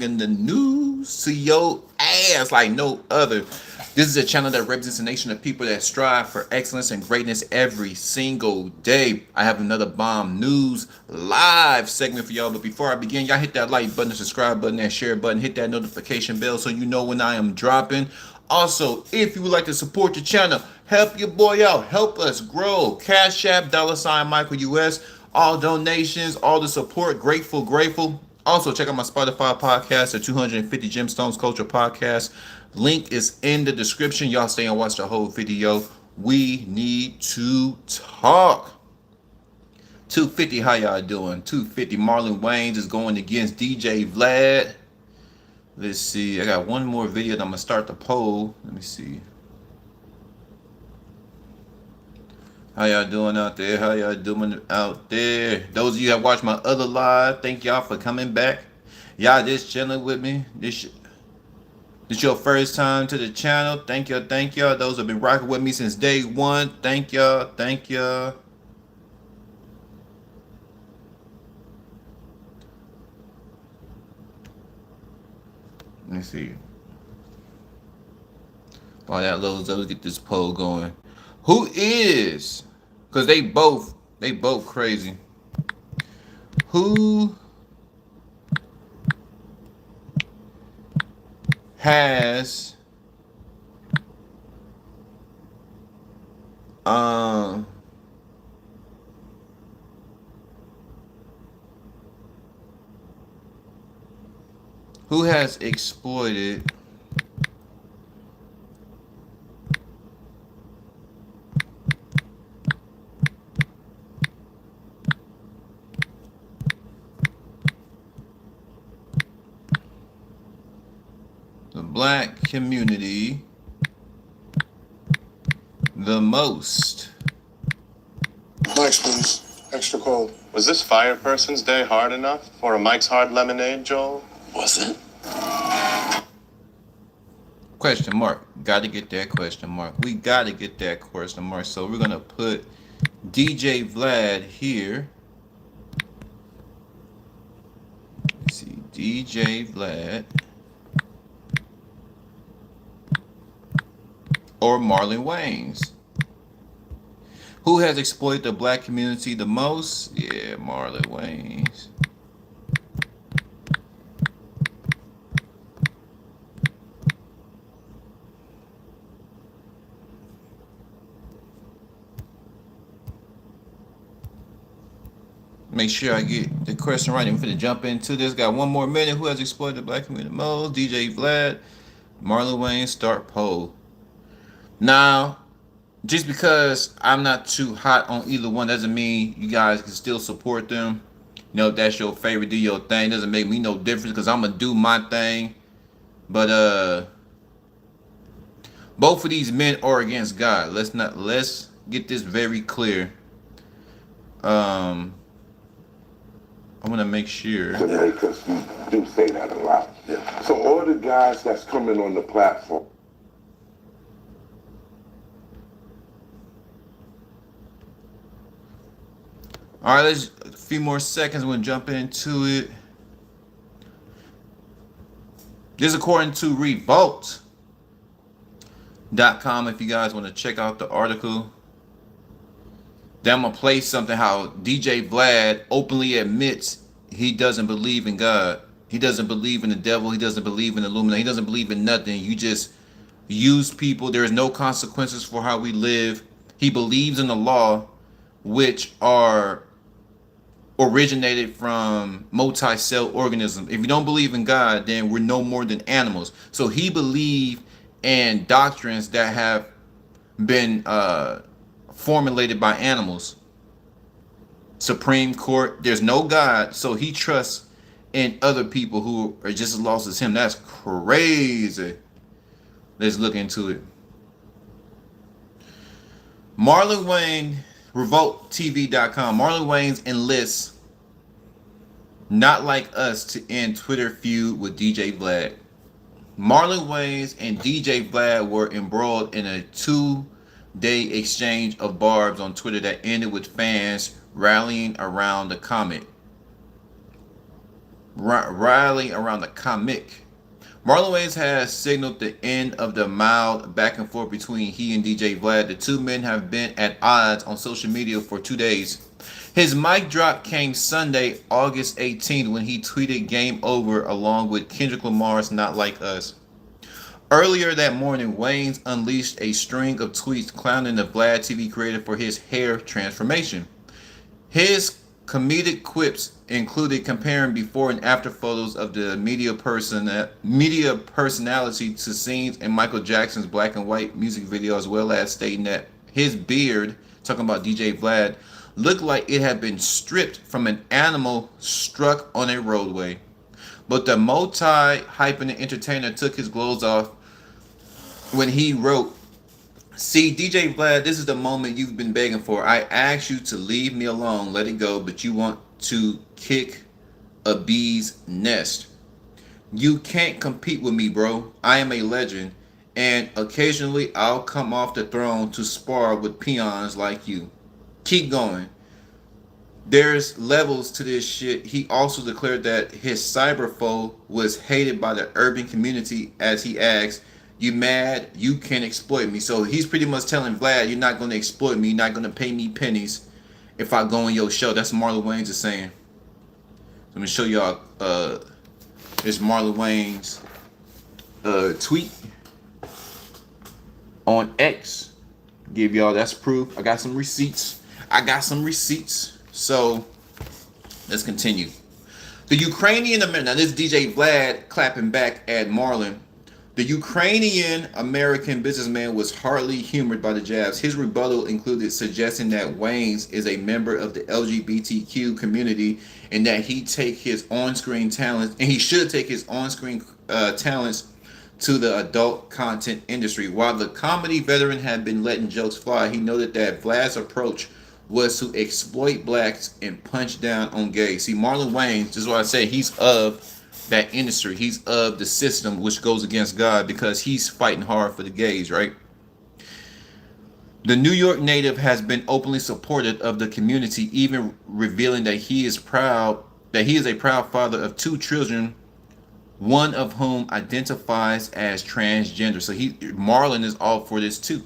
in the news to your ass like no other. This is a channel that represents a nation of people that strive for excellence and greatness every single day. I have another bomb news live segment for y'all, but before I begin, y'all hit that like button, the subscribe button, that share button, hit that notification bell so you know when I am dropping. Also, if you would like to support the channel, help your boy out, help us grow. Cash App, $Michael US, all donations, all the support, grateful, grateful. Also, check out my Spotify podcast, the 250 Gemstones Culture Podcast. Link is in the description. Y'all stay and watch the whole video. We need to talk. 250, how y'all doing? 250, Marlon Wayans is going against DJ Vlad. Let's see. I got one more video that I'm going to start the poll. Let me see. How y'all doing out there? How y'all doing out there? Those of you that watch my other live, thank y'all for coming back. Y'all just chilling with me. This your first time to the channel. Thank y'all, thank y'all. Those have been rocking with me since day one. Thank y'all, thank y'all. Let me see. While that loads up, let's get this poll going. Who is? Because they both crazy. Who has who has exploited the black community the most? Mike's, please. Extra cold. Was this fire person's day hard enough for a Mike's Hard Lemonade, Joel? Was it? Question mark. Got to get that question mark. We got to get that question mark. So we're going to put DJ Vlad here. Let's see. DJ Vlad. Or Marlon Wayans. Who has exploited the black community the most? Yeah, Marlon Wayans. Make sure I get the question right. I'm finna jump into this. Got one more minute. Who has exploited the black community the most? DJ Vlad, Marlon Wayans, start poll. Now, just because I'm not too hot on either one doesn't mean you guys can still support them. You know, if that's your favorite, do your thing. Doesn't make me no difference because I'm gonna do my thing. But both of these men are against God. Let's get this very clear. I want to make sure. Because you do say that a lot. Yeah. So all the guys that's coming on the platform. All right, let's a few more seconds. We'll jump into it. This is according to Revolt.com. If you guys want to check out the article. Then I'm going to play something how DJ Vlad openly admits he doesn't believe in God. He doesn't believe in the devil. He doesn't believe in Illuminati. He doesn't believe in nothing. You just use people. There is no consequences for how we live. He believes in the law, which are originated from multi-cell organisms. If you don't believe in God, then we're no more than animals. So he believed in doctrines that have been formulated by animals. Supreme Court, there's no God, so he trusts in other people who are just as lost as him. That's crazy. Let's look into it. Marlon Wayans, RevoltTV.com. Marlon Wayans enlists Not Like Us to end Twitter feud with DJ Vlad. Marlon Wayans and DJ Vlad were embroiled in a 2-day exchange of barbs on Twitter that ended with fans rallying around the comment. rallying around the comic. Marlon Wayans has signaled the end of the mild back and forth between he and DJ Vlad. The two men have been at odds on social media for 2 days. His mic drop came Sunday, August 18th, when he tweeted "Game Over" along with Kendrick Lamar's "Not Like Us." Earlier that morning, Wayans unleashed a string of tweets clowning the Vlad TV creator for his hair transformation. His comedic quips included comparing before and after photos of the media personality to scenes in Michael Jackson's black and white music video, as well as stating that his beard, talking about DJ Vlad, looked like it had been stripped from an animal struck on a roadway. But the multi-hyphenate entertainer took his clothes off when he wrote, "See, DJ Vlad, this is the moment you've been begging for. I asked you to leave me alone, let it go, but you want to kick a bee's nest. You can't compete with me, bro. I am a legend, and occasionally I'll come off the throne to spar with peons like you. Keep going. There's levels to this shit." He also declared that his cyber foe was hated by the urban community as he asked, "You mad? You can exploit me." So he's pretty much telling Vlad, "You're not going to exploit me. You're not going to pay me pennies if I go on your show." That's what Marlon Wayans is saying. Let me show y'all this Marlon Wayans tweet on X. Give y'all, that's proof. I got some receipts. So let's continue. The Ukrainian American, now this DJ Vlad clapping back at Marlon. The Ukrainian American businessman was hardly humored by the jabs. His rebuttal included suggesting that Wayans is a member of the LGBTQ community and that he take his on-screen talents, and he should take his on-screen talents to the adult content industry. While the comedy veteran had been letting jokes fly, he noted that Vlad's approach was to exploit blacks and punch down on gays. See, Marlon Wayans, this is what I say, he's of that industry. He's of the system which goes against God because he's fighting hard for the gays, right? The New York native has been openly supportive of the community, even revealing that he is a proud father of 2 children, one of whom identifies as transgender. So Marlon is all for this too.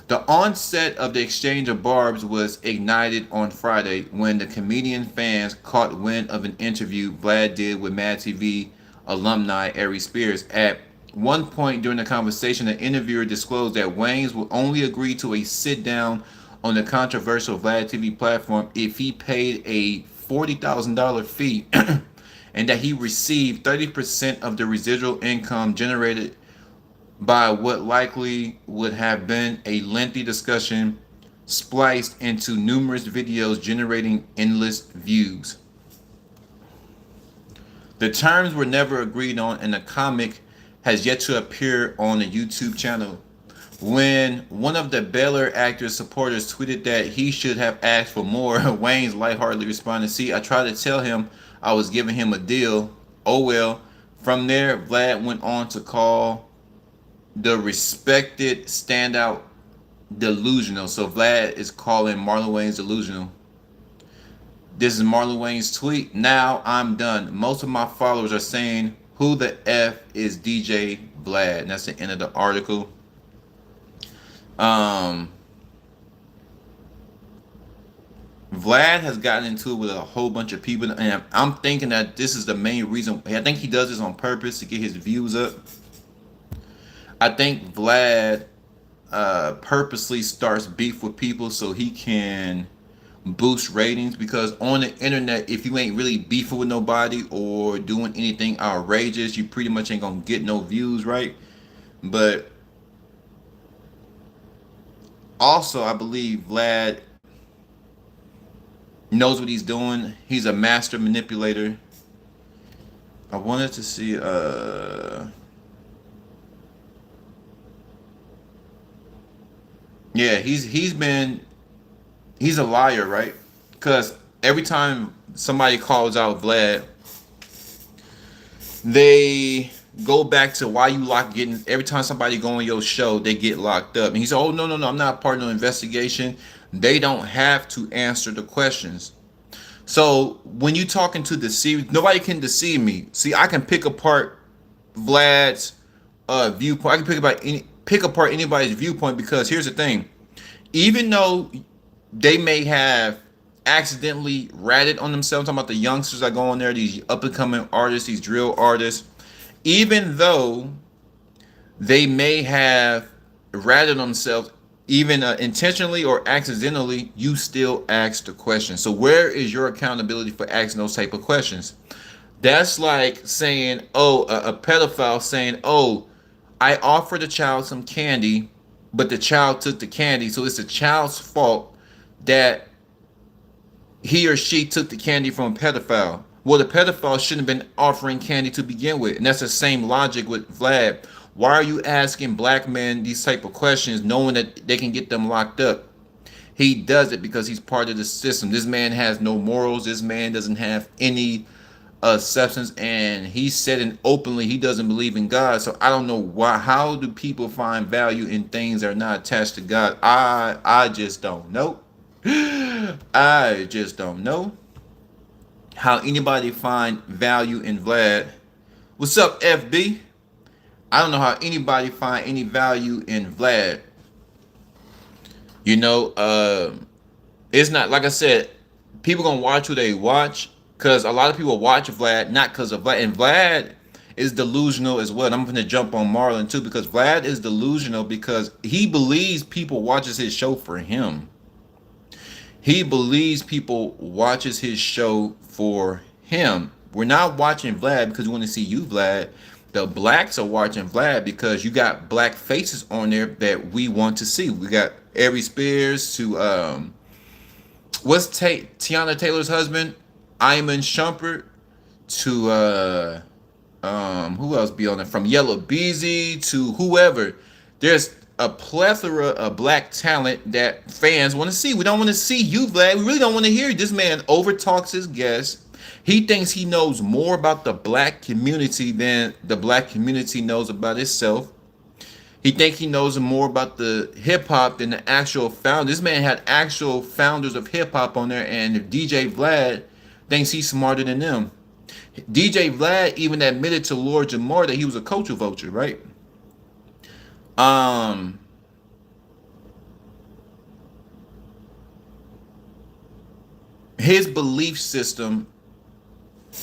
The onset of the exchange of barbs was ignited on Friday when the comedian fans caught wind of an interview Vlad did with Mad TV alumni Ari Spears. At one point during the conversation, the interviewer disclosed that Wayans would only agree to a sit-down on the controversial Vlad TV platform if he paid a $40,000 fee and that he received 30% of the residual income generated by what likely would have been a lengthy discussion spliced into numerous videos generating endless views. The terms were never agreed on, and the comic has yet to appear on the YouTube channel. When one of the Bel-Air actor's supporters tweeted that he should have asked for more, Wayans lightheartedly responded, "See, I tried to tell him I was giving him a deal. Oh well." From there, Vlad went on to call the respected standout delusional. So Vlad is calling Marlon Wayans delusional. This is Marlon Wayans' tweet. "Now I'm done. Most of my followers are saying, who the F is DJ Vlad?" And that's the end of the article. Vlad has gotten into it with a whole bunch of people, and I'm thinking that this is the main reason. I think he does this on purpose to get his views up. I think Vlad purposely starts beef with people so he can boost ratings, because on the internet, if you ain't really beefing with nobody or doing anything outrageous, you pretty much ain't gonna get no views, right? But also, I believe Vlad knows what he's doing. He's a master manipulator. I wanted to see yeah, he's a liar, right? Because every time somebody calls out Vlad, they go back to why you getting. Every time somebody go on your show, they get locked up. And he said, "Oh no, I'm not part of no investigation." They don't have to answer the questions. So when you talking to deceive, nobody can deceive me. See, I can pick apart Vlad's viewpoint. I can pick apart anybody's viewpoint because here's the thing. Even though they may have accidentally ratted on themselves, talking about the youngsters that go on there, these up and coming artists, these drill artists, even though they may have ratted on themselves, even intentionally or accidentally, you still ask the question. So where is your accountability for asking those type of questions? That's like saying, oh, a pedophile saying, oh, I offered the child some candy, but the child took the candy, so it's the child's fault that he or she took the candy from a pedophile. Well, the pedophile shouldn't have been offering candy to begin with. And that's the same logic with Vlad. Why are you asking black men these type of questions knowing that they can get them locked up? He does it because he's part of the system. This man has no morals. This man doesn't have any substance, and he said it openly he doesn't believe in God. So I don't know why. How do people find value in things that are not attached to God? I just don't know. I just don't know how anybody find value in Vlad. What's up, FB? I don't know how anybody find any value in Vlad. You know, it's not like I said. People gonna watch who they watch because a lot of people watch Vlad not because of Vlad, and Vlad is delusional as well. And I'm gonna jump on Marlon too because Vlad is delusional because he believes people watches his show for him. He believes people watches his show for him. We're not watching Vlad because we want to see you, Vlad. The blacks are watching Vlad because you got black faces on there that we want to see. We got Ari Spears to what's Tiana Taylor's husband, Iman Shumpert, to who else be on there, from Yellow Beezy to whoever. There's a plethora of black talent that fans want to see. We don't want to see you, Vlad. We really don't want to hear you. This man overtalks his guests. He thinks he knows more about the black community than the black community knows about itself. He thinks he knows more about the hip hop than the actual founder. This man had actual founders of hip hop on there, and if DJ Vlad thinks he's smarter than them. DJ Vlad even admitted to Lord Jamar that he was a culture vulture, right? His belief system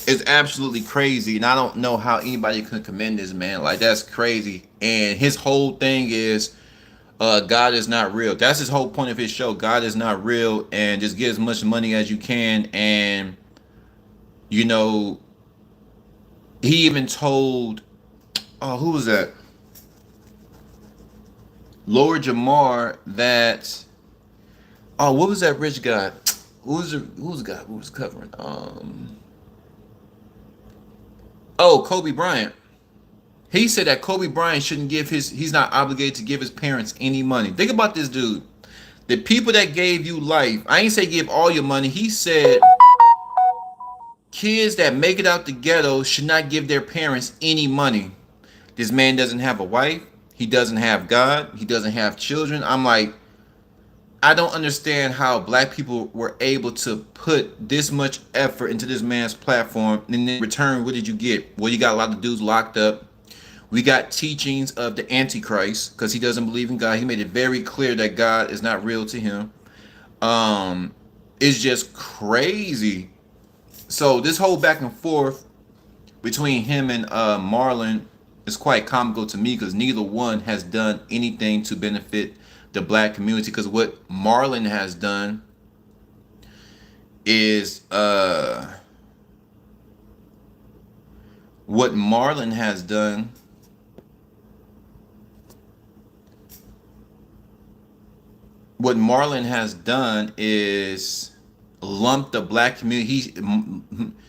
is absolutely crazy, and I don't know how anybody can commend this man. Like, that's crazy. And his whole thing is God is not real. That's his whole point of his show. God is not real, and just get as much money as you can. And you know, he even told, oh, who was that? Lord Jamar that, oh, what was that rich guy? Who was the guy who was covering? Oh, Kobe Bryant. He said that Kobe Bryant shouldn't give he's not obligated to give his parents any money. Think about this dude. The people that gave you life, I ain't say give all your money. He said kids that make it out the ghetto should not give their parents any money. This man doesn't have a wife. He doesn't have God. He doesn't have children. I'm like, I don't understand how black people were able to put this much effort into this man's platform, and in return, what did you get? Well, you got a lot of dudes locked up. We got teachings of the Antichrist because he doesn't believe in God. He made it very clear that God is not real to him. It's just crazy. So this whole back and forth between him and Marlon is quite comical to me because neither one has done anything to benefit the black community. Because what Marlon has done is lump the black community.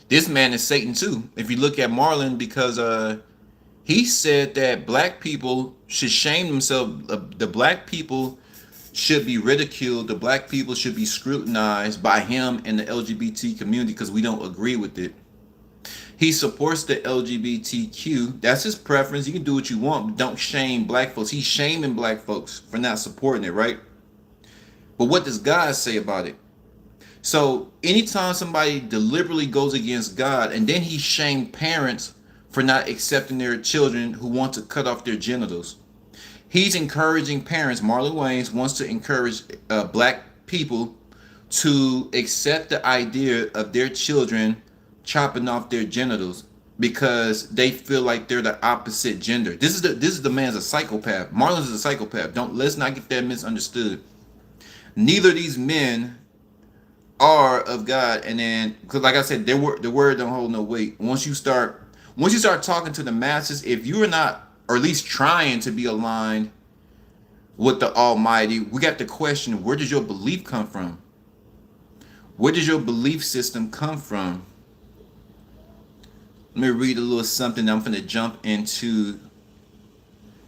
This man is Satan too. If you look at Marlon, because he said that black people should shame themselves. The black people should be ridiculed. The black people should be scrutinized by him and the LGBT community because we don't agree with it. He supports the LGBTQ. That's his preference. You can do what you want, but don't shame black folks. He's shaming black folks for not supporting it, right? But what does God say about it? So anytime somebody deliberately goes against God, and then he shamed parents for not accepting their children who want to cut off their genitals. He's encouraging parents. Marlon Wayans wants to encourage black people to accept the idea of their children chopping off their genitals because they feel like they're the opposite gender. This is the man's a psychopath. Marlon's a psychopath. Let's not get that misunderstood. Neither of these men are of God. And then, because like I said, the word don't hold no weight. Once you start talking to the masses, if you are not, or at least trying to be aligned with the Almighty, we got to question, where does your belief come from? Where does your belief system come from? Let me read a little something I'm going to jump into,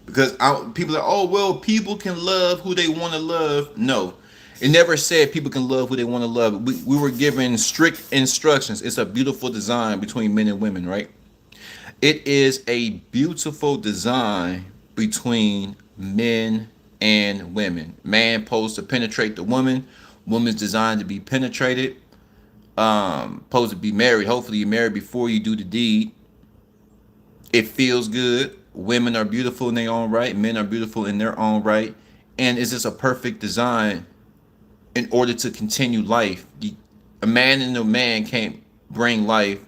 because people are, oh, well, people can love who they want to love. No, it never said people can love who they want to love. We were given strict instructions. It's a beautiful design between men and women, right? It is a beautiful design between men and women. Man supposed to penetrate the woman. Woman's designed to be penetrated. Supposed to be married. Hopefully you're married before you do the deed. It feels good. Women are beautiful in their own right. Men are beautiful in their own right. And it's just a perfect design in order to continue life. A man and a man can't bring life.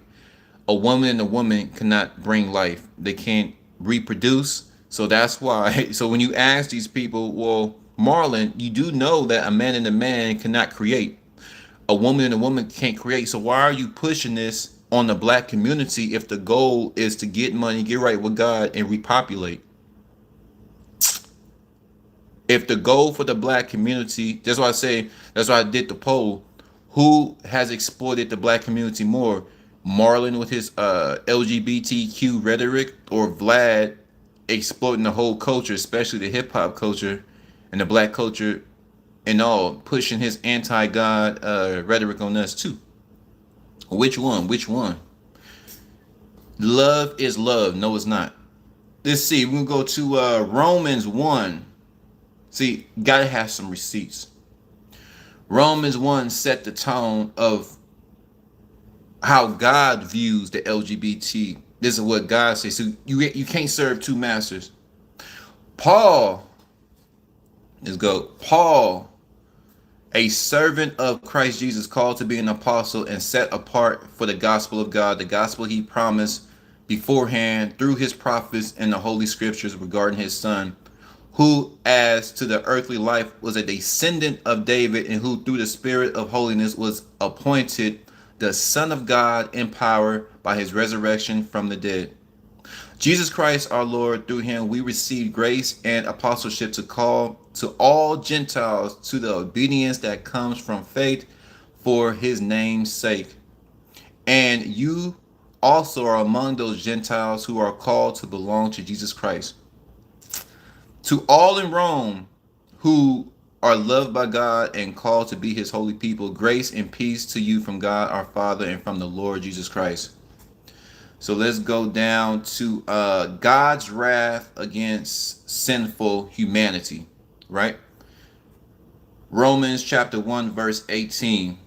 A woman and a woman cannot bring life. They can't reproduce. So that's why. So when you ask these people, well, Marlon, you do know that a man and a man cannot create. A woman and a woman can't create. So why are you pushing this on the black community if the goal is to get money, get right with God, and repopulate? If the goal for the black community, that's why I did the poll. Who has exploited the black community more? Marlon with his LGBTQ rhetoric, or Vlad exploiting the whole culture, especially the hip hop culture and the black culture and all, pushing his anti-God rhetoric on us too? Which one? Which one? Love is love. No, it's not. Let's see. We're going to go to Romans 1. See, gotta have some receipts. Romans 1 set the tone of how God views the LGBT. This is what God says. So you can't serve two masters. Paul, let's go. Paul, a servant of Christ Jesus, called to be an apostle and set apart for the gospel of God, the gospel he promised beforehand through his prophets in the holy scriptures regarding his son, who as to the earthly life was a descendant of David, and who through the spirit of holiness was appointed the Son of God in power by his resurrection from the dead. Jesus Christ our Lord, through him we receive grace and apostleship to call to all Gentiles to the obedience that comes from faith for his name's sake. And you also are among those Gentiles who are called to belong to Jesus Christ. To all in Rome who are loved by God and called to be his holy people, grace and peace to you from God our Father and from the Lord Jesus Christ. So let's go down to God's wrath against sinful humanity, right? Romans chapter 1, verse 18.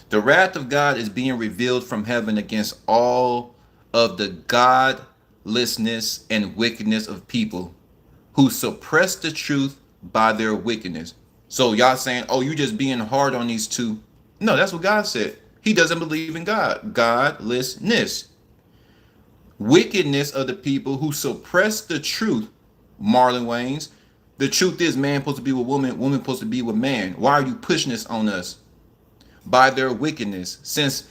The wrath of God is being revealed from heaven against all of the godlessness and wickedness of people who suppress the truth by their wickedness. So y'all saying, oh, you just being hard on these two. No, that's what God said. He doesn't believe in God. Godlessness. Wickedness of the people who suppress the truth. Marlon Wayans. The truth is, man supposed to be with woman, woman supposed to be with man. Why are you pushing this on us? By their wickedness. Since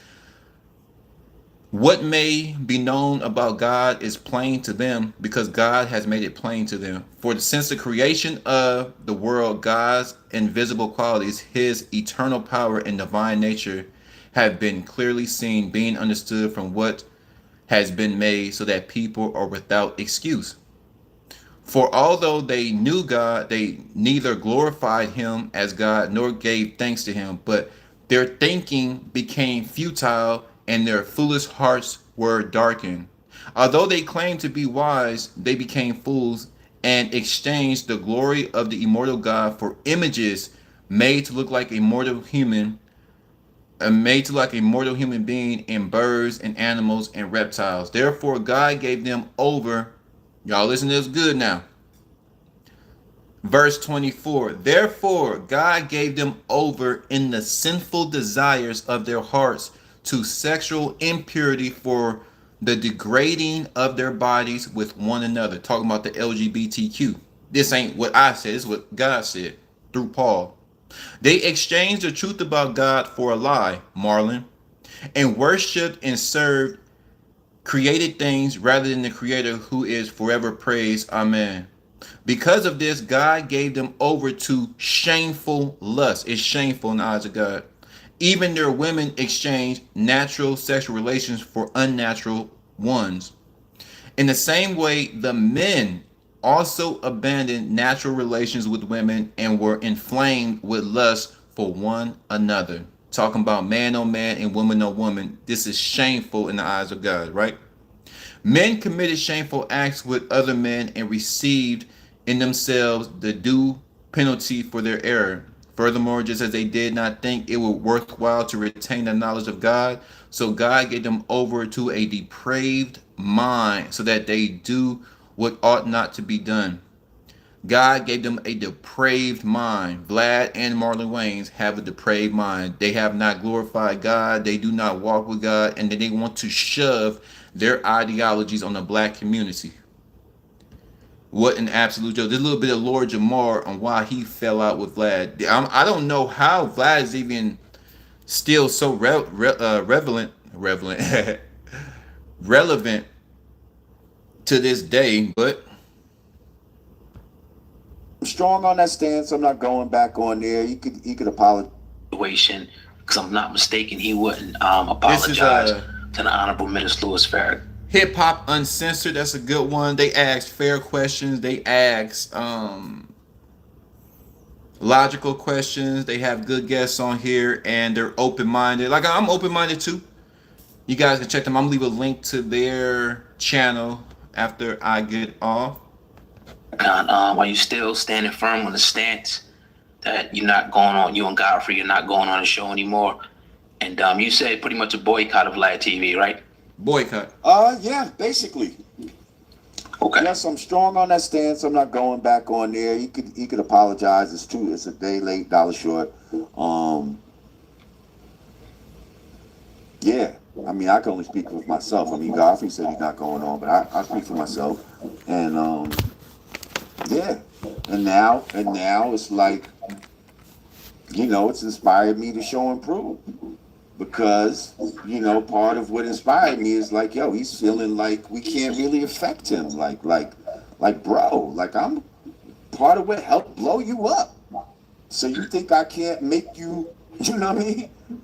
what may be known about God is plain to them, because God has made it plain to them. For since the creation of the world, God's invisible qualities, his eternal power and divine nature, have been clearly seen, being understood from what has been made, so that people are without excuse. For although they knew God, they neither glorified him as God nor gave thanks to him, but their thinking became futile and their foolish hearts were darkened. Although they claimed to be wise, they became fools and exchanged the glory of the immortal God for images made to look like a mortal human, made to like a mortal human being in birds and animals and reptiles. Therefore, God gave them over. Y'all listen to this good now. Verse 24. Therefore, God gave them over in the sinful desires of their hearts to sexual impurity for the degrading of their bodies with one another. Talking about the LGBTQ. This ain't what I said, this is what God said through Paul. They exchanged the truth about God for a lie, Marlon, and worshiped and served created things rather than the Creator who is forever praised. Amen. Because of this, God gave them over to shameful lust. It's shameful in the eyes of God. Even their women exchanged natural sexual relations for unnatural ones. In the same way, the men also abandoned natural relations with women and were inflamed with lust for one another. Talking about man on man and woman on woman. This is shameful in the eyes of God, right? Men committed shameful acts with other men and received in themselves the due penalty for their error. Furthermore, just as they did not think it was worthwhile to retain the knowledge of God, so God gave them over to a depraved mind so that they do what ought not to be done. God gave them a depraved mind. Vlad and Marlon Wayans have a depraved mind. They have not glorified God. They do not walk with God. And then they want to shove their ideologies on the black community. What an absolute joke. There's a little bit of Lord Jamar on why he fell out with Vlad. I don't know how Vlad is even still so relevant relevant to this day, but I'm strong on that stance. I'm not going back on there. He could apologize. Because I'm not mistaken, he wouldn't apologize to the Honorable Minister Louis Farrakhan. Hip Hop Uncensored, that's a good one. They ask fair questions. They ask logical questions. They have good guests on here, and they're open-minded. Like, I'm open-minded too. You guys can check them. I'm gonna leave a link to their channel after I get off. Are you still standing firm on the stance that you're not going on, you and Godfrey, you're not going on the show anymore? And you said pretty much a boycott of Vlad TV, right? Boycott. Yeah, basically. Okay. Yes, I'm strong on that stance. I'm not going back on there. He could apologize. It's true. It's a day late, dollar short. Yeah. I mean, I can only speak for myself. I mean, Godfrey said he's not going on, but I speak for myself. And yeah. And now it's like, it's inspired me to show and prove. Because, part of what inspired me is like, yo, he's feeling like we can't really affect him. Like, bro, like I'm part of what helped blow you up. So you think I can't make you,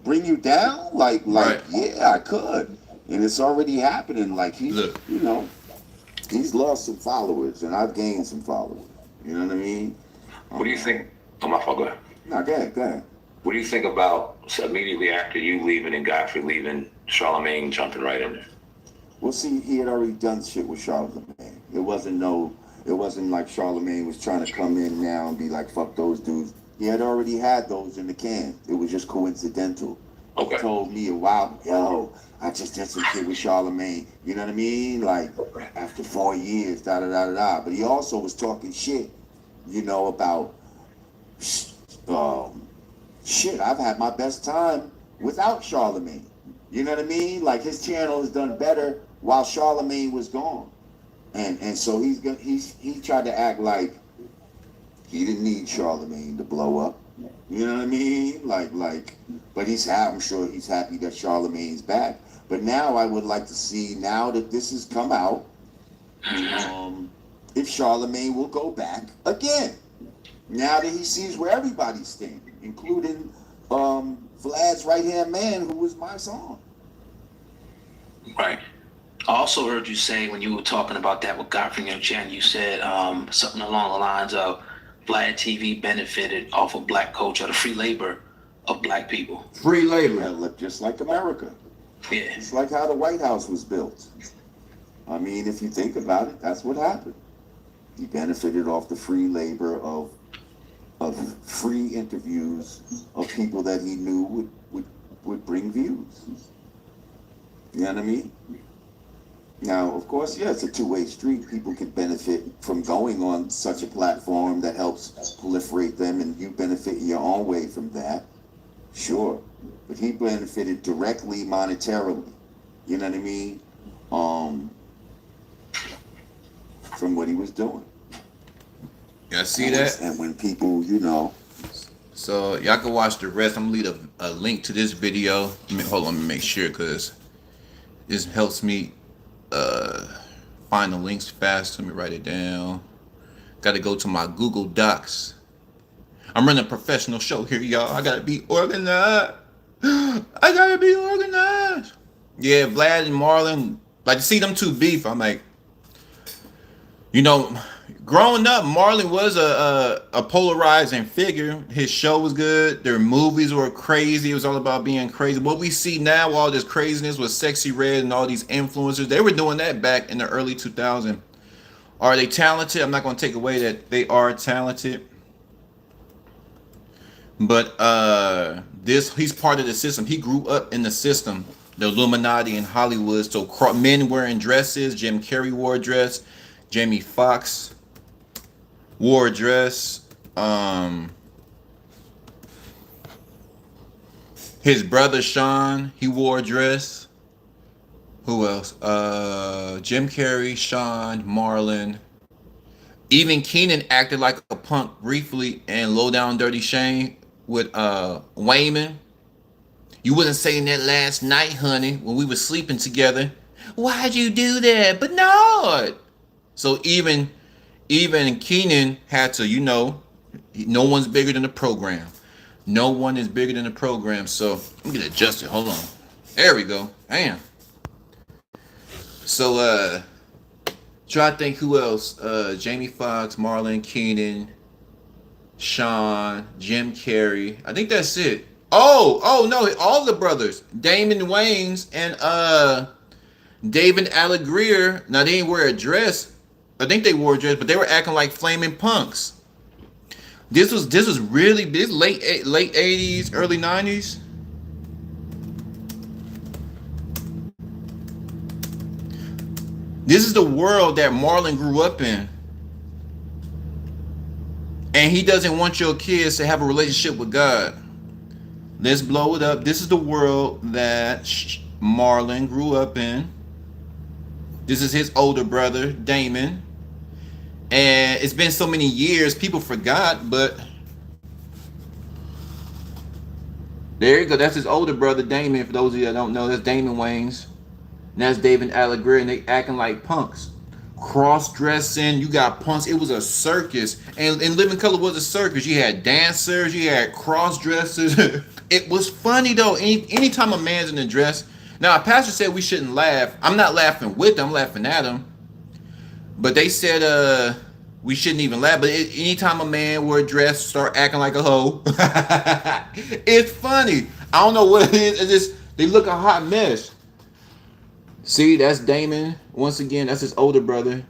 bring you down? Like, right. Yeah, I could. And it's already happening. Like he's lost some followers and I've gained some followers. You know what I mean? What do you think? Oh, my fault, go ahead. No, go ahead. What do you think about immediately after you leaving and Godfrey leaving, Charlemagne jumping right in there? Well, see, he had already done shit with Charlemagne. It wasn't like Charlemagne was trying to come in now and be like, fuck those dudes. He had already had those in the can. It was just coincidental. Okay. He told me a while, yo, I just did some shit with Charlemagne. You know what I mean? Like, after 4 years, da-da-da-da-da. But he also was talking shit, about, shit, I've had my best time without Charlemagne. You know what I mean? Like his channel has done better while Charlemagne was gone. And so he tried to act like he didn't need Charlemagne to blow up. You know what I mean? Like, but I'm sure he's happy that Charlemagne's back. But now I would like to see, now that this has come out, if Charlemagne will go back again. Now that he sees where everybody's standing, including Vlad's right-hand man, who was my son. Right. I also heard you say when you were talking about that with Godfrey in your channel, you said something along the lines of Vlad TV benefited off of black culture, the free labor of black people. Free labor, just like America. Yeah. It's like how the White House was built. I mean, if you think about it, that's what happened. He benefited off the free labor of free interviews of people that he knew would would bring views. You know what I mean? Now, of course, yeah, it's a two-way street. People can benefit from going on such a platform that helps proliferate them, and you benefit in your own way from that. Sure. But he benefited directly monetarily. You know what I mean? From what he was doing. Y'all see that? And when people, you know. So y'all can watch the rest. I'm gonna leave a link to this video. Hold on, let me make sure, because this helps me find the links fast. Let me write it down. Got to go to my Google Docs. I'm running a professional show here, y'all. I gotta be organized. I gotta be organized. Yeah, Vlad and Marlon, like to see them two beef. I'm like, you know, growing up, Marlon was a polarizing figure. His show was good. Their movies were crazy. It was all about being crazy. What we see now, all this craziness with Sexy Red and all these influencers, they were doing that back in the early 2000s. Are they talented? I'm not going to take away that they are talented. But he's part of the system. He grew up in the system, the Illuminati in Hollywood. So men wearing dresses. Jim Carrey wore a dress. Jamie Foxx wore a dress. His brother Sean, he wore a dress. Who else? Jim Carrey, Sean, Marlon. Even Keenan acted like a punk briefly in Low Down Dirty Shame with Wayman. You wasn't saying that last night, honey, when we were sleeping together. Why'd you do that? But no. So even Keenan had to, you know, no one's bigger than the program. No one is bigger than the program. So let me get adjusted. Hold on. There we go. Damn. So try to think who else. Jamie Foxx, Marlon, Keenan, Sean, Jim Carrey. I think that's it. Oh no, all the brothers. Damon Wayans and David Allegreer. Now they didn't wear a dress. I think they wore a dress, but they were acting like flaming punks. This was really this late 80s, early 90s. This is the world that Marlon grew up in. And he doesn't want your kids to have a relationship with God. Let's blow it up. This is the world that Marlon grew up in. This is his older brother, Damon. And it's been so many years, people forgot, but there you go. That's his older brother, Damon. For those of you that don't know, that's Damon Wayans. And that's David Allegreer, and they acting like punks. Cross-dressing, you got punks. It was a circus. And Living Color was a circus. You had dancers, you had cross-dressers. It was funny, though. Anytime a man's in a dress. Now, a pastor said we shouldn't laugh. I'm not laughing with them. I'm laughing at them. But they said we shouldn't even laugh. But anytime a man wore a dress, start acting like a hoe. It's funny. I don't know what it is. It's just, they look a hot mess. See, that's Damon. Once again, that's his older brother.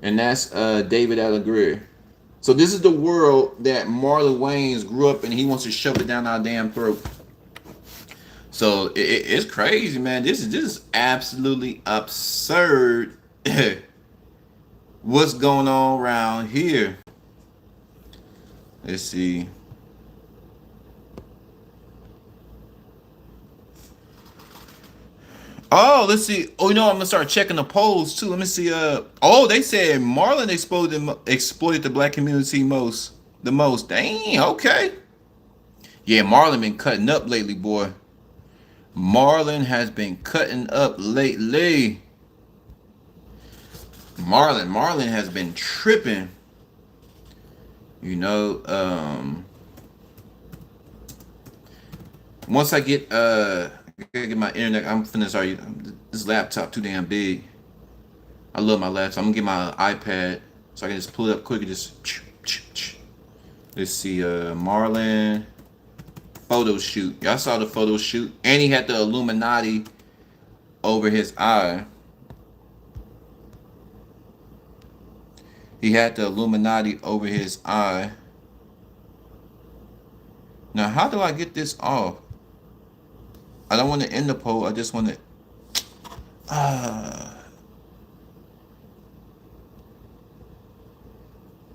And that's David Allegreer. So this is the world that Marlon Wayans grew up in. He wants to shove it down our damn throat. So it's crazy, man. This is absolutely absurd. What's going on around here? Let's see. Oh, let's see. Oh, you know, I'm gonna start checking the polls too. Let me see. Oh, they said Marlon exploited the black community the most. Dang, okay. Yeah, Marlon been cutting up lately, boy. Marlon has been cutting up lately. Marlon has been tripping. You know, once I get I gotta get my internet. I'm finna start. This laptop too damn big. I love my laptop. I'm gonna get my iPad so I can just pull it up quick and just. Let's see, Marlon photo shoot. Y'all saw the photo shoot, and he had the Illuminati over his eye. He had the Illuminati over his eye. Now, how do I get this off? I don't want to end the poll. I just want to.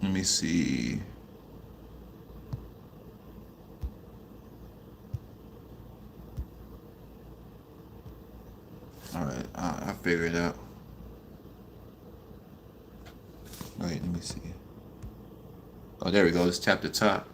Let me see. All right, I figured it out. Wait, let me see. Oh, there we go. Let's tap the top.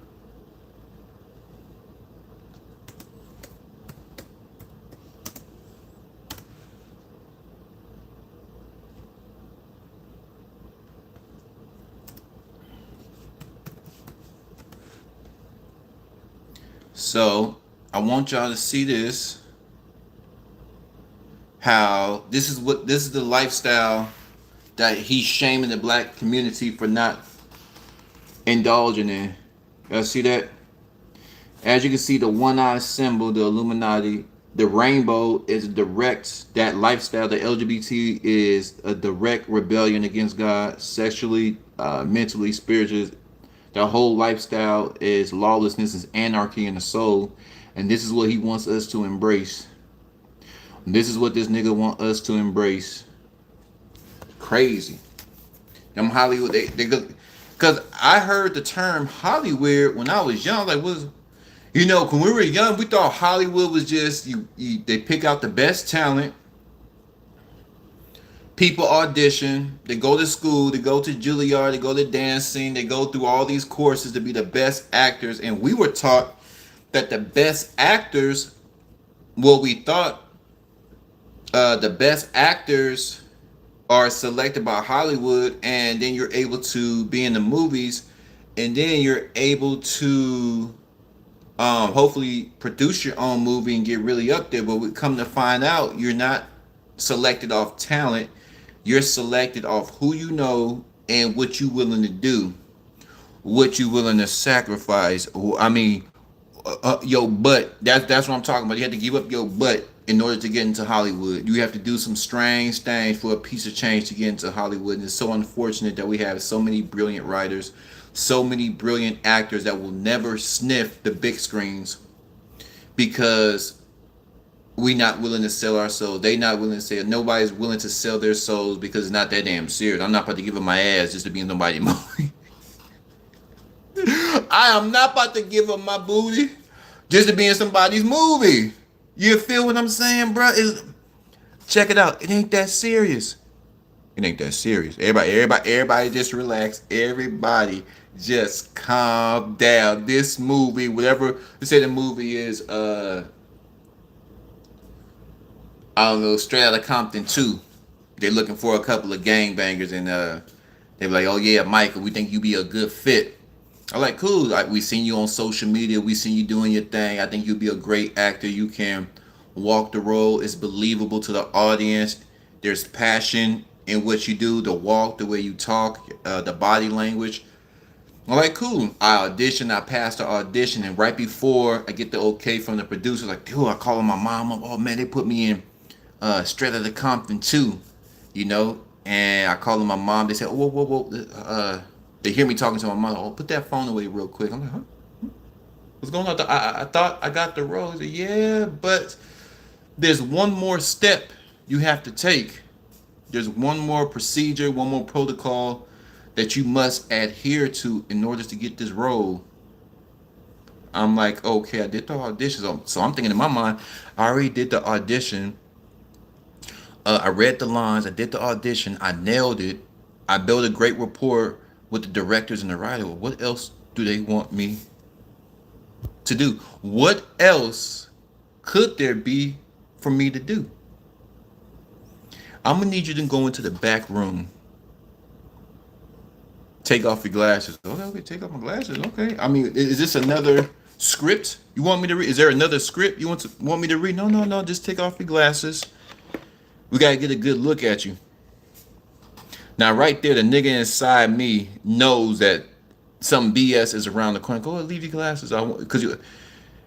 So I want y'all to see this. How this is the lifestyle that he's shaming the black community for not indulging in. Y'all see that? As you can see, the one-eye symbol, the Illuminati, the rainbow is direct, that lifestyle, the LGBT is a direct rebellion against God, sexually, mentally, spiritually. The whole lifestyle is lawlessness, is anarchy in the soul. And this is what he wants us to embrace. This is what this nigga want us to embrace. Crazy. Them Hollywood, they go, because I heard the term Hollywood when I was young. Like, was, you know, when we were young, we thought Hollywood was just they pick out the best talent. People audition, they go to school, they go to Juilliard, they go to dancing, they go through all these courses to be the best actors. And we were taught that the best actors, well, we thought the best actors are selected by Hollywood, and then you're able to be in the movies, and then you're able to hopefully produce your own movie and get really up there. But we come to find out, you're not selected off talent. You're selected off who you know and what you willing to do, what you willing to sacrifice. I mean, your butt. That's what I'm talking about. You have to give up your butt in order to get into Hollywood. You have to do some strange things for a piece of change to get into Hollywood. And it's so unfortunate that we have so many brilliant writers, so many brilliant actors that will never sniff the big screens because we not willing to sell our souls. They not willing to sell. Nobody's willing to sell their souls because it's not that damn serious. I'm not about to give up my ass just to be in nobody's movie. I am not about to give up my booty just to be in somebody's movie. You feel what I'm saying, bro? Check it out. It ain't that serious. It ain't that serious. Everybody just relax. Everybody just calm down. This movie, whatever they say the movie is, I don't know, Straight Outta Compton 2. They're looking for a couple of gangbangers, and they're like, oh yeah, Michael, we think you be a good fit. I'm like, cool. Like, we seen you on social media. We seen you doing your thing. I think you'll be a great actor. You can walk the role. It's believable to the audience. There's passion in what you do, the walk, the way you talk, the body language. I'm like, cool. I audition. I passed the audition, and right before I get the okay from the producer, like, dude, I call my mom up. Oh man, they put me in Straight Outta Compton 2, you know. And I call my mom. They say, oh, whoa. They hear me talking to my mother. Oh, put that phone away real quick. I'm like, huh? What's going on? I thought I got the role. He said, yeah, but there's one more step you have to take. There's one more procedure, one more protocol that you must adhere to in order to get this role. I'm like, okay, I did the audition. So I'm thinking in my mind, I already did the audition. I read the lines. I did the audition. I nailed it. I built a great rapport with the directors and the writer. What else do they want me to do? What else could there be for me to do? I'm gonna need you to go into the back room. Take off your glasses. Okay, take off my glasses. Okay. I mean, is this another script you want me to read? Is there another script you want me to read? No. Just take off your glasses. We gotta get a good look at you. Now, right there, the nigga inside me knows that some BS is around the corner. Go ahead, leave your glasses.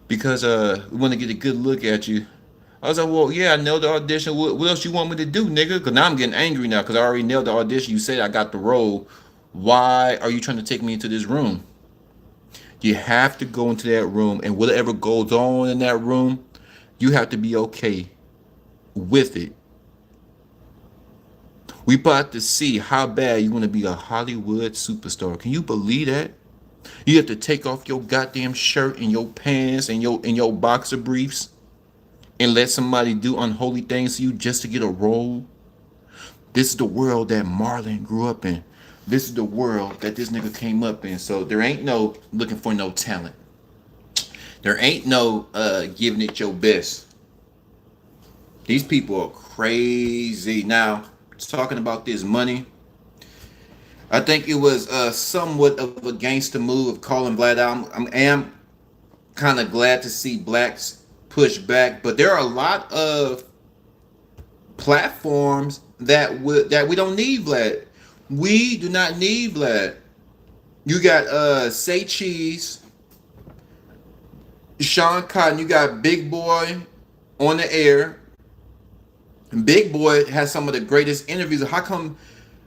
Because we want to get a good look at you. I was like, well, yeah, I nailed the audition. What else you want me to do, nigga? Because now I'm getting angry now because I already nailed the audition. You said I got the role. Why are you trying to take me into this room? You have to go into that room, and whatever goes on in that room, You have to be okay with it. We about to see how bad you want to be a Hollywood superstar. Can you believe that? You have to take off your goddamn shirt and your pants and your boxer briefs and let somebody do unholy things to you just to get a role. This is the world that Marlon grew up in. This is the world that this nigga came up in. So there ain't no looking for no talent. There ain't no giving it your best. These people are crazy. Now, talking about this money, I think it was somewhat of a gangster move of calling Vlad out. I am kind of glad to see blacks push back, but there are a lot of platforms that we don't need Vlad. We do not need Vlad. You got Say Cheese, Sean Cotton, you got Big Boy on the air. Big Boy has some of the greatest interviews. How come?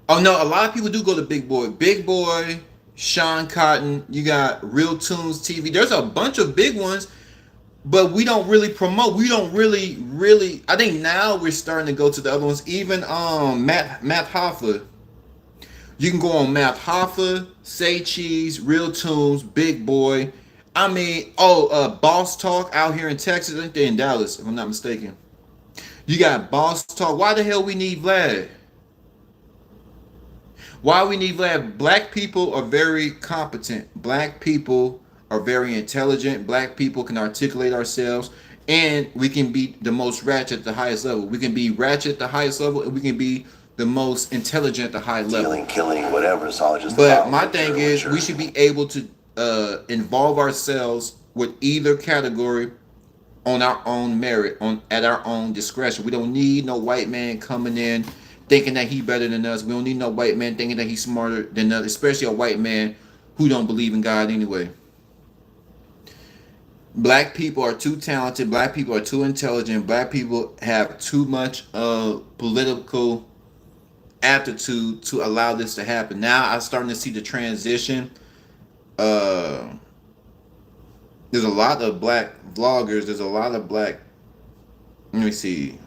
Oh no, a lot of people do go to Big Boy. Big Boy, Sean Cotton, you got Real Tunes TV. There's a bunch of big ones, but we don't really promote. We don't really. I think now we're starting to go to the other ones. Even Matt Hoffa. You can go on Matt Hoffa, Say Cheese, Real Tunes, Big Boy. I mean, Boss Talk out here in Texas. I think they're in Dallas, if I'm not mistaken. You got Boss Talk. Why the hell we need Vlad? Why we need Vlad? Black people are very competent. Black people are very intelligent. Black people can articulate ourselves, and we can be the most ratchet at the highest level. We can be ratchet at the highest level, and we can be the most intelligent at the high level. Stealing, killing, whatever. It's all just. But my thing is, we should be able to involve ourselves with either category on our own merit, at our own discretion. We don't need no white man coming in thinking that he better than us. We don't need no white man thinking that he's smarter than us, especially a white man who don't believe in God anyway. Black people are too talented. Black people are too intelligent. Black people have too much political aptitude to allow this to happen. Now I'm starting to see the transition. There's a lot of black vloggers. There's a lot of black. Let me see.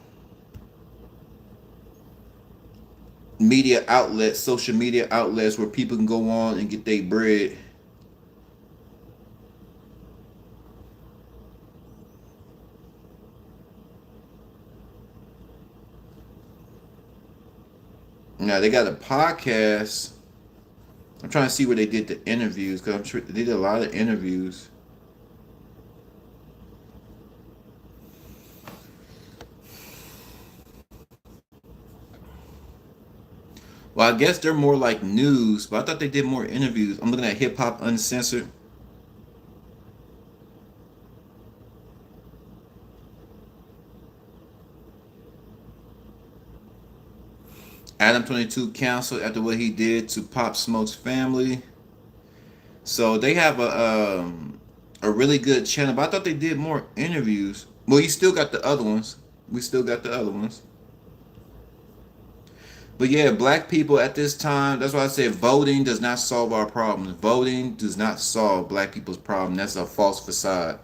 Media outlets, social media outlets where people can go on and get their bread. Now they got a podcast. I'm trying to see where they did the interviews because I'm sure they did a lot of interviews. Well, I guess they're more like news, but I thought they did more interviews. I'm looking at Hip Hop Uncensored. Adam 22 canceled after what he did to Pop Smoke's family. So they have a really good channel, but I thought they did more interviews. Well, you still got the other ones. We still got the other ones. But yeah, black people at this time, that's why I said voting does not solve our problems. Voting does not solve black people's problem. That's a false facade.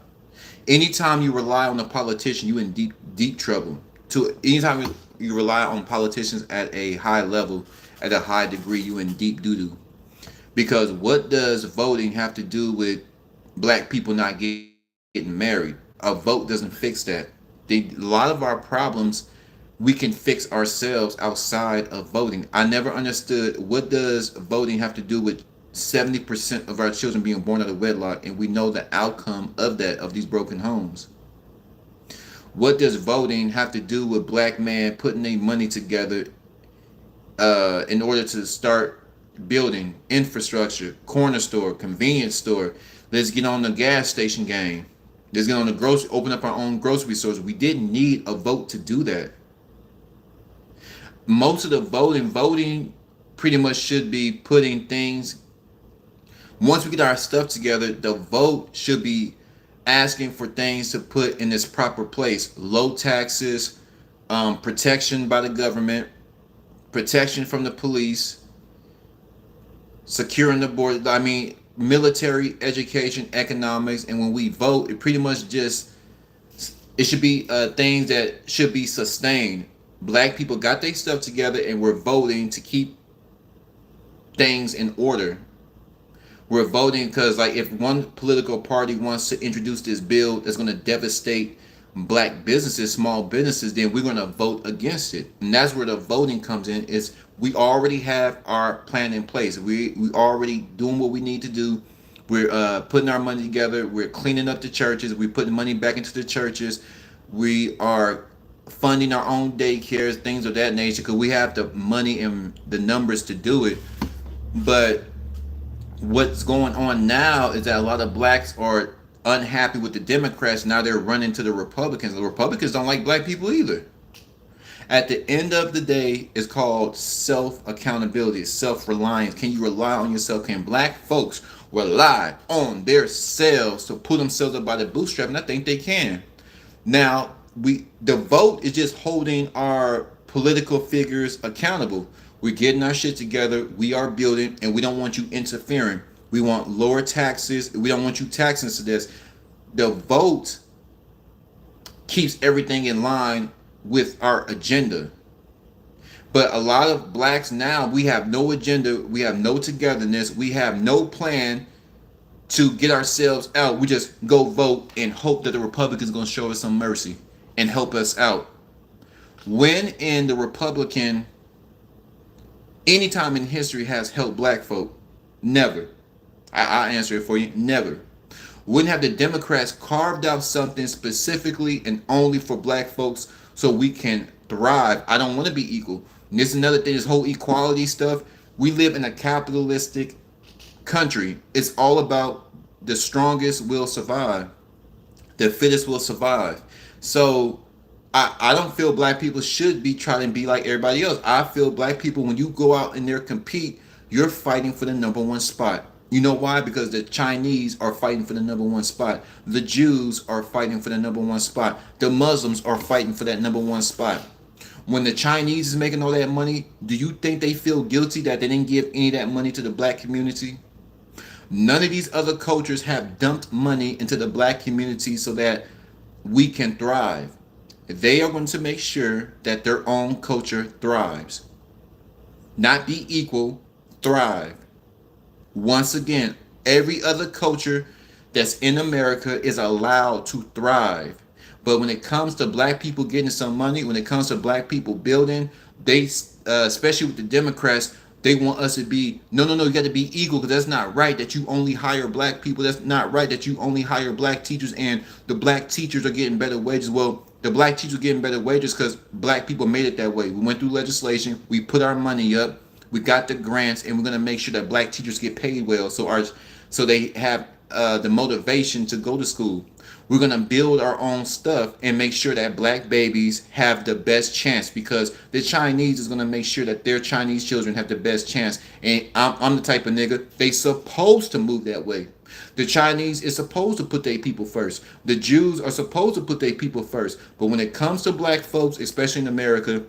Anytime you rely on a politician, you in deep trouble. Anytime you rely on politicians at a high level, at a high degree, you in deep doo-doo. Because what does voting have to do with black people not getting married? A vote doesn't fix that. A lot of our problems we can fix ourselves outside of voting. I never understood, what does voting have to do with 70% of our children being born out of wedlock, and we know the outcome of that, of these broken homes? What does voting have to do with black men putting their money together in order to start building infrastructure, corner store, convenience store? Let's get on the gas station game. Let's get on the open up our own grocery stores. We didn't need a vote to do that. Most of the voting pretty much should be putting things, once we get our stuff together, the vote should be asking for things to put in its proper place. Low taxes, protection by the government, protection from the police, securing the border. I mean, military, education, economics. And when we vote, it pretty much just It should be things that should be sustained. Black people got their stuff together and we're voting to keep things in order. We're voting because, like, if one political party wants to introduce this bill that's going to devastate black businesses, small businesses, then we're going to vote against it. And that's where the voting comes in. Is we already have our plan in place. We already doing what we need to do. We're putting our money together. We're cleaning up the churches. We're putting money back into the churches. We are funding our own daycares, things of that nature, because we have the money and the numbers to do it. But what's going on now is that a lot of blacks are unhappy with the Democrats. Now they're running to the Republicans. The Republicans don't like black people either. At the end of the day, it's called self-accountability, self-reliance. Can you rely on yourself? Can black folks rely on their selves to pull themselves up by the bootstrap? And I think they can. Now, the vote is just holding our political figures accountable. We're getting our shit together. We are building, and we don't want you interfering. We want lower taxes. We don't want you taxing us to this. The vote keeps everything in line with our agenda. But a lot of blacks now, we have no agenda. We have no togetherness. We have no plan to get ourselves out. We just go vote and hope that the Republicans are going to show us some mercy and help us out. When in the Republican, anytime in history has helped black folk? Never. I answer it for you. Never. Wouldn't have the Democrats carved out something specifically and only for black folks so we can thrive? I don't want to be equal. And this is another thing, this whole equality stuff. We live in a capitalistic country. It's all about the strongest will survive. The fittest will survive. So I don't feel black people should be trying to be like everybody else. I feel black people, when you go out and there compete, you're fighting for the number one spot. You know why? Because the Chinese are fighting for the number one spot. The Jews are fighting for the number one spot. The Muslims are fighting for that number one spot. When the Chinese is making all that money, do you think they feel guilty that they didn't give any of that money to the black community? None of these other cultures have dumped money into the black community so that we can thrive. They are going to make sure that their own culture thrives. Not be equal, thrive. Once again, every other culture that's in America is allowed to thrive. But when it comes to black people getting some money, when it comes to black people building, they, especially with the Democrats, they want us to be, no, you got to be equal, because that's not right that you only hire black people. That's not right that you only hire black teachers and the black teachers are getting better wages. Well, the black teachers are getting better wages because black people made it that way. We went through legislation. We put our money up. We got the grants, and we're going to make sure that black teachers get paid well so they have the motivation to go to school. We're going to build our own stuff and make sure that black babies have the best chance, because the Chinese is going to make sure that their Chinese children have the best chance. And I'm the type of nigga, they supposed to move that way. The Chinese is supposed to put their people first. The Jews are supposed to put their people first. But when it comes to black folks, especially in America,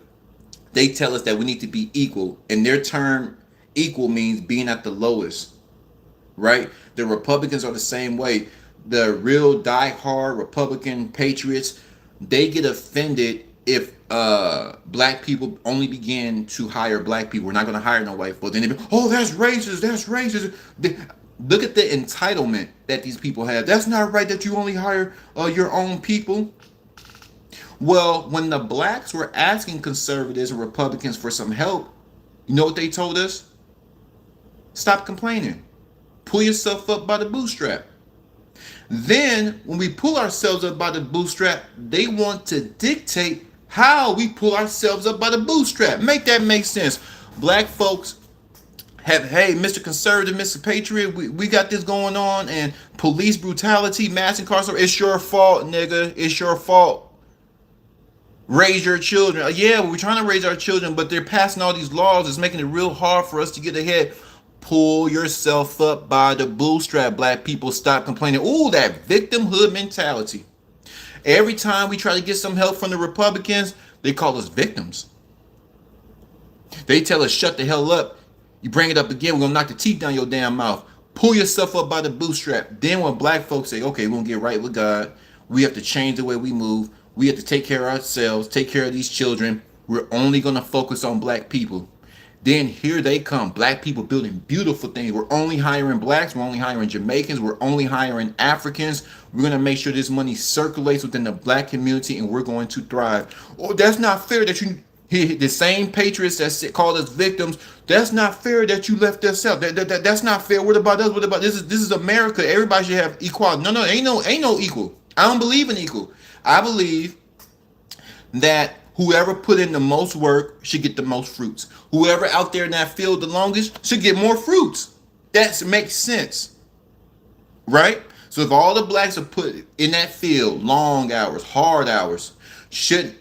they tell us that we need to be equal. And their term equal means being at the lowest, right? The Republicans are the same way. The real die-hard Republican patriots, they get offended if black people only begin to hire black people. We're not going to hire no white folks. Then they be, oh, that's racist. That's racist. Look at the entitlement that these people have. That's not right that you only hire your own people. Well, when the blacks were asking conservatives and Republicans for some help, you know what they told us? Stop complaining. Pull yourself up by the bootstrap. Then, when we pull ourselves up by the bootstrap, they want to dictate how we pull ourselves up by the bootstrap. Make that make sense. Black folks have, hey, Mr. Conservative, Mr. Patriot, we got this going on, and police brutality, mass incarceration, it's your fault, nigga. It's your fault. Raise your children. Yeah, we're trying to raise our children, but they're passing all these laws. It's making it real hard for us to get ahead. Pull yourself up by the bootstrap, black people. Stop complaining. Ooh, that victimhood mentality. Every time we try to get some help from the Republicans, they call us victims. They tell us, shut the hell up. You bring it up again, we're going to knock the teeth down your damn mouth. Pull yourself up by the bootstrap. Then when black folks say, okay, we're going to get right with God, we have to change the way we move, We have to take care of ourselves, take care of these children. We're only going to focus on black people. Then here they come, black people building beautiful things. We're only hiring blacks. We're only hiring Jamaicans. We're only hiring Africans. We're going to make sure this money circulates within the black community, and we're going to thrive. Oh, that's not fair that you, the same patriots that called us victims, that's not fair that you left us out. That's not fair. What about us? What about this? This is America. Everybody should have equality. No, ain't no equal. I don't believe in equal. I believe that whoever put in the most work should get the most fruits. Whoever out there in that field the longest should get more fruits. That makes sense, right? So if all the blacks are put in that field, long hours, hard hours,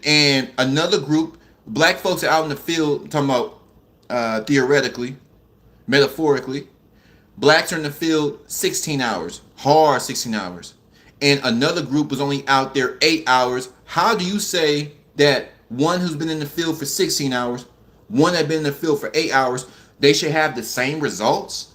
and another group, black folks are out in the field, I'm talking about theoretically, metaphorically, blacks are in the field 16 hours, hard 16 hours, and another group was only out there 8 hours. How do you say that one who's been in the field for 16 hours, one that's been in the field for 8 hours, they should have the same results?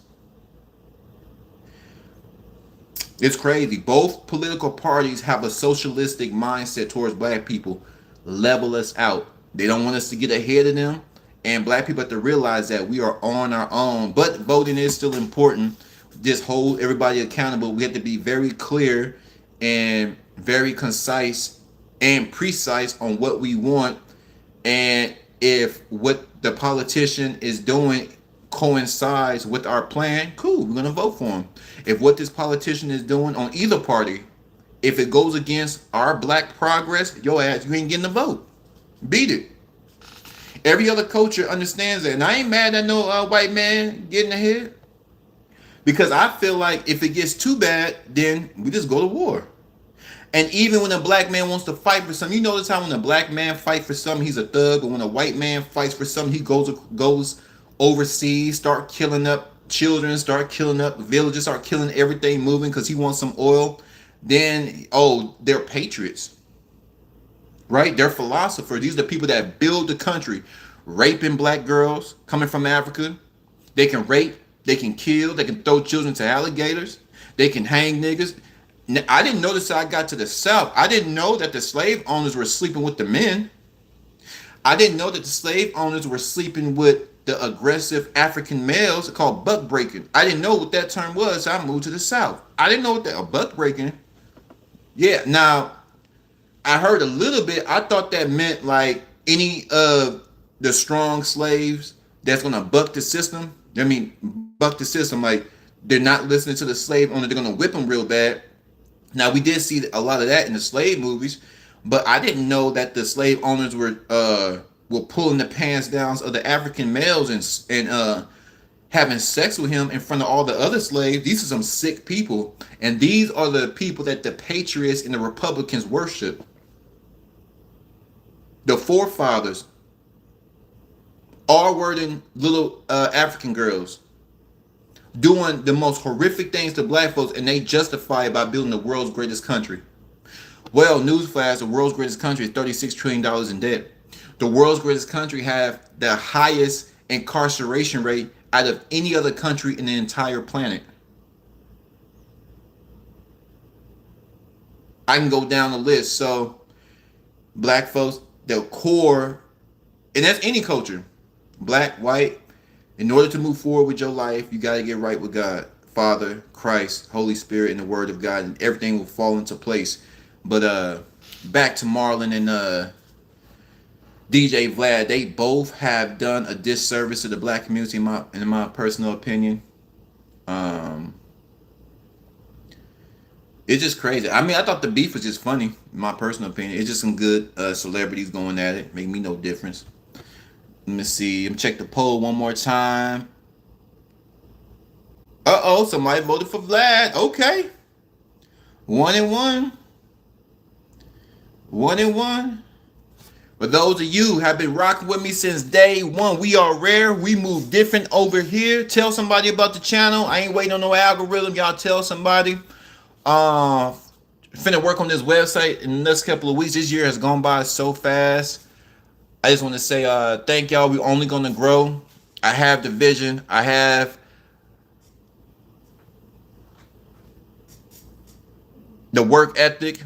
It's crazy. Both political parties have a socialistic mindset towards black people. Level us out. They don't want us to get ahead of them. And black people have to realize that we are on our own. But voting is still important. Just hold everybody accountable. We have to be very clear and very concise and precise on what we want. And if what the politician is doing coincides with our plan, cool, we're going to vote for him. If what this politician is doing on either party, if it goes against our black progress, your ass, you ain't getting the vote. Beat it. Every other culture understands that. And I ain't mad at no white man getting ahead. Because I feel like if it gets too bad, then we just go to war. And even when a black man wants to fight for something, you notice how when a black man fights for something, he's a thug. But when a white man fights for something, he goes overseas, start killing up children, start killing up villages, start killing everything moving because he wants some oil. Then, oh, they're patriots, right? They're philosophers. These are the people that build the country. Raping black girls coming from Africa. They can rape, they can kill, they can throw children to alligators, they can hang niggas. Now, I didn't notice I got to the South. I didn't know that the slave owners were sleeping with the men. I didn't know that the slave owners were sleeping with the aggressive African males called buck breaking. I didn't know what that term was, so I moved to the South. I didn't know what that, buck breaking. Yeah, now, I heard a little bit. I thought that meant like any of the strong slaves that's going to buck the system. I mean, buck the system, like they're not listening to the slave owner. They're going to whip them real bad. Now, we did see a lot of that in the slave movies, but I didn't know that the slave owners were pulling the pants down of the African males and having sex with him in front of all the other slaves. These are some sick people, and these are the people that the patriots and the Republicans worship. The forefathers, R-wording little African girls, doing the most horrific things to black folks, and they justify it by building the world's greatest country. Well, newsflash, the world's greatest country is $36 trillion in debt. The world's greatest country have the highest incarceration rate out of any other country in the entire planet. I can go down the list. So, black folks, the core, and that's any culture, black, white, in order to move forward with your life, you got to get right with God, Father, Christ, Holy Spirit, and the Word of God, and everything will fall into place. But back to Marlon and DJ Vlad, they both have done a disservice to the black community, in my personal opinion. It's just crazy. I mean, I thought the beef was just funny, in my personal opinion. It's just some good celebrities going at it. Make me no difference. Let me see. Let me check the poll one more time. Uh-oh, somebody voted for Vlad. Okay. 1-1. 1-1. For those of you who have been rocking with me since day one, we are rare. We move different over here. Tell somebody about the channel. I ain't waiting on no algorithm. Y'all tell somebody. Finna work on this website in the next couple of weeks. This year has gone by so fast. I just want to say thank y'all. We're only going to grow. I have the vision. I have the work ethic.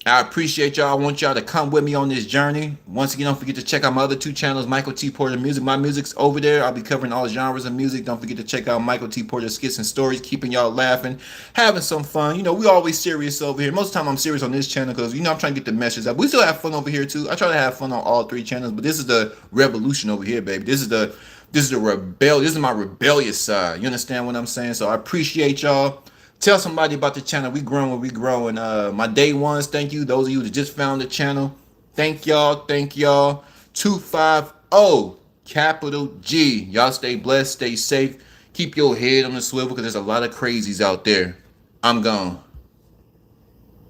I appreciate y'all. I want y'all to come with me on this journey. Once again, don't forget to check out my other 2 channels, Michael T. Porter Music. My music's over there. I'll be covering all genres of music. Don't forget to check out Michael T. Porter Skits and Stories, keeping y'all laughing, having some fun. You know, we always serious over here. Most of the time I'm serious on this channel because, you know, I'm trying to get the message out. We still have fun over here too. I try to have fun on all 3 channels, but this is the revolution over here, baby. This is the rebel. This is my rebellious side. You understand what I'm saying? So I appreciate y'all. Tell somebody about the channel. We growing, we growing. My day ones, thank you. Those of you that just found the channel, thank y'all, thank y'all. 250 capital G. Y'all stay blessed, stay safe. Keep your head on the swivel because there's a lot of crazies out there. I'm gone.